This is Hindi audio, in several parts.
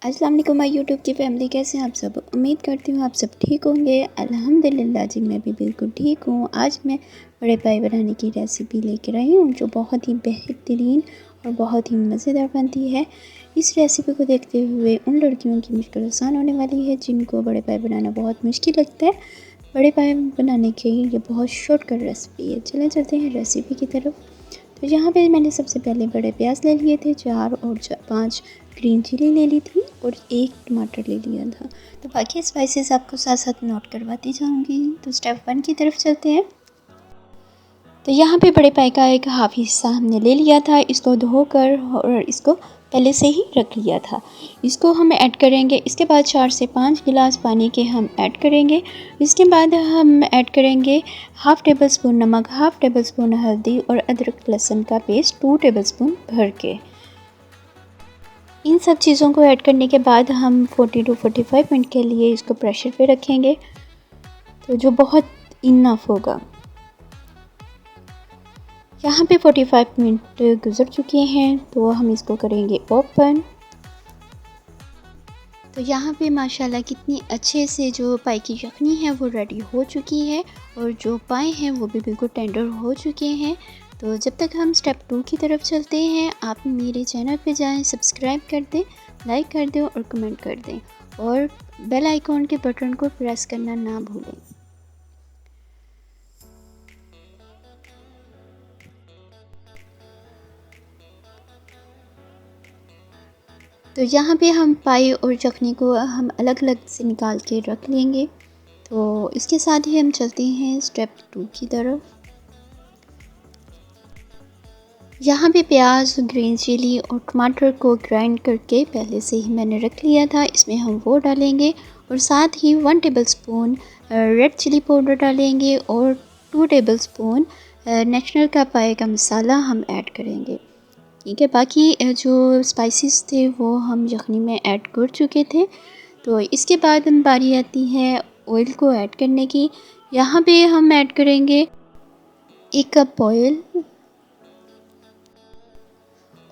अस्सलाम वालेकुम माय यूट्यूब की फैमिली, कैसे हैं आप सब। उम्मीद करती हूँ आप सब ठीक होंगे। अल्हम्दुलिल्लाह जी, मैं भी बिल्कुल ठीक हूँ। आज मैं बड़े पाए बनाने की रेसिपी लेकर आई हूँ जो बहुत ही बेहतरीन और बहुत ही मज़ेदार बनती है। इस रेसिपी को देखते हुए उन लड़कियों की मुश्किल आसान होने वाली है जिनको बड़े पाए बनाना बहुत मुश्किल लगता है। बड़े पाए बनाने की ये बहुत शॉर्टकट रेसिपी है। चलें चलते हैं रेसिपी की तरफ। तो यहाँ पे मैंने सबसे पहले बड़े प्याज ले लिए थे 4 और 5 ग्रीन चिली ले ली थी और 1 टमाटर ले लिया था। तो बाकी स्पाइसेस आपको साथ साथ नोट करवाती जाऊँगी। तो स्टेप 1 की तरफ चलते हैं। तो यहाँ पे बड़े पाए का एक हाफ हिस्सा हमने ले लिया था, इसको धोकर और इसको पहले से ही रख लिया था। इसको हम ऐड करेंगे। इसके बाद 4 से 5 गिलास पानी के हम ऐड करेंगे। इसके बाद हम ऐड करेंगे हाफ़ टेबल स्पून नमक, हाफ़ टेबल स्पून हल्दी और अदरक लहसुन का पेस्ट 2 टेबल स्पून भर के। इन सब चीज़ों को ऐड करने के बाद हम 40 टू 45 मिनट के लिए इसको प्रेशर पे रखेंगे, तो जो बहुत इनफ होगा। यहाँ पे 45 मिनट गुजर चुके हैं, तो हम इसको करेंगे ओपन। तो यहाँ पे माशाल्लाह कितनी अच्छे से जो पाए की यखनी है वो रेडी हो चुकी है और जो पाए हैं वो भी बिल्कुल टेंडर हो चुके हैं। तो जब तक हम स्टेप 2 की तरफ चलते हैं, आप मेरे चैनल पे जाएं, सब्सक्राइब कर दें, लाइक कर दें और कमेंट कर दें और बेल आइकॉन के बटन को प्रेस करना ना भूलें। तो यहाँ पे हम पाए और यखनी को हम अलग अलग से निकाल के रख लेंगे। तो इसके साथ ही हम चलते हैं स्टेप 2 की तरफ। यहाँ पे प्याज, ग्रीन चिली और टमाटर को ग्राइंड करके पहले से ही मैंने रख लिया था, इसमें हम वो डालेंगे और साथ ही 1 tablespoon red chilli powder डालेंगे और 2 टेबल स्पून नेशनल का पाए का मसाला हम ऐड करेंगे। ठीक है, बाकी जो स्पाइसेस थे वो हम यखनी में ऐड कर चुके थे। तो इसके बाद हम बारी आती है ऑयल को ऐड करने की। यहाँ पे हम ऐड करेंगे 1 कप ऑयल।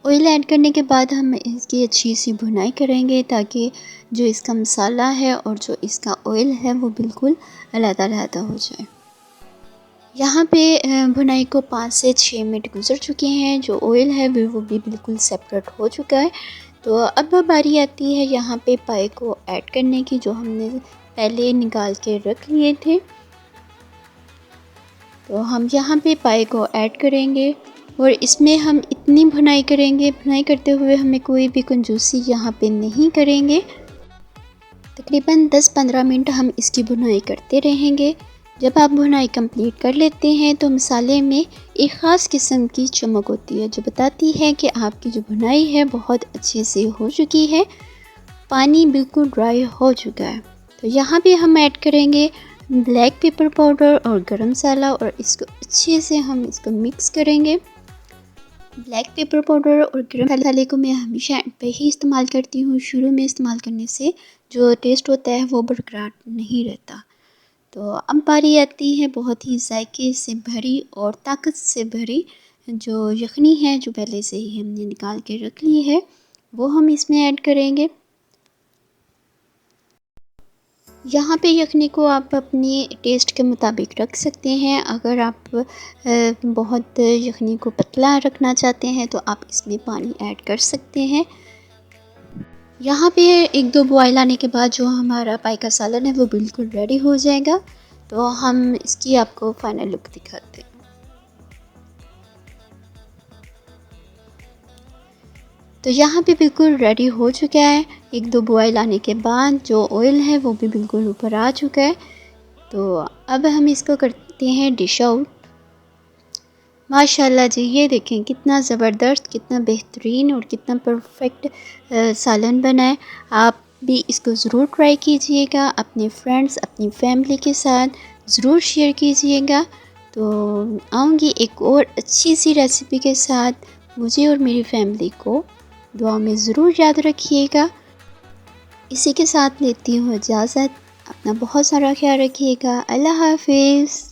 ऑयल ऐड करने के बाद हम इसकी अच्छी सी भुनाई करेंगे ताकि जो इसका मसाला है और जो इसका ऑयल है वो बिल्कुल अलग-अलग हो जाए। यहाँ पे भुनाई को 5 से 6 मिनट गुजर चुके हैं। जो ऑयल है वो भी बिल्कुल सेपरेट हो चुका है। तो अब बारी आती है यहाँ पे पाए को ऐड करने की, जो हमने पहले निकाल के रख लिए थे। तो हम यहाँ पे पाए को ऐड करेंगे और इसमें हम इतनी भुनाई करेंगे, भुनाई करते हुए हमें कोई भी कंजूसी यहाँ पे नहीं करेंगे। तकरीबन 10-15 मिनट हम इसकी भुनाई करते रहेंगे। जब आप भुनाई कंप्लीट कर लेते हैं तो मसाले में एक ख़ास किस्म की चमक होती है जो बताती है कि आपकी जो भुनाई है बहुत अच्छे से हो चुकी है, पानी बिल्कुल ड्राई हो चुका है। तो यहाँ पे हम ऐड करेंगे ब्लैक पेपर पाउडर और गरम मसाला और इसको अच्छे से हम इसको मिक्स करेंगे। ब्लैक पेपर पाउडर और गरम मसाले को मैं हमेशा एंड पे ही इस्तेमाल करती हूँ। शुरू में इस्तेमाल करने से जो टेस्ट होता है वो बरकरार नहीं रहता। तो अब बारी आती है बहुत ही जायके से भरी और ताकत से भरी जो यखनी है, जो पहले से ही हमने निकाल के रख ली है, वो हम इसमें ऐड करेंगे। यहाँ पे यखनी को आप अपनी टेस्ट के मुताबिक रख सकते हैं। अगर आप बहुत यखनी को पतला रखना चाहते हैं तो आप इसमें पानी ऐड कर सकते हैं। यहाँ पे 1-2 बॉयल आने के बाद जो हमारा पाए का सालन है वो बिल्कुल रेडी हो जाएगा। तो हम इसकी आपको फाइनल लुक दिखाते हैं। तो यहाँ पे बिल्कुल रेडी हो चुका है। 1-2 बॉयल आने के बाद जो ऑयल है वो भी बिल्कुल ऊपर आ चुका है। तो अब हम इसको करते हैं डिश आउट। माशाल्लाह जी, ये देखें कितना ज़बरदस्त, कितना बेहतरीन और कितना परफेक्ट सालन बना है। आप भी इसको ज़रूर ट्राई कीजिएगा, अपने फ्रेंड्स, अपनी फैमिली के साथ ज़रूर शेयर कीजिएगा। तो आऊँगी एक और अच्छी सी रेसिपी के साथ। मुझे और मेरी फैमिली को दुआ में ज़रूर याद रखिएगा। इसी के साथ लेती हूँ इजाज़त। अपना बहुत सारा ख्याल रखिएगा। अल्लाह हाफ़िज़।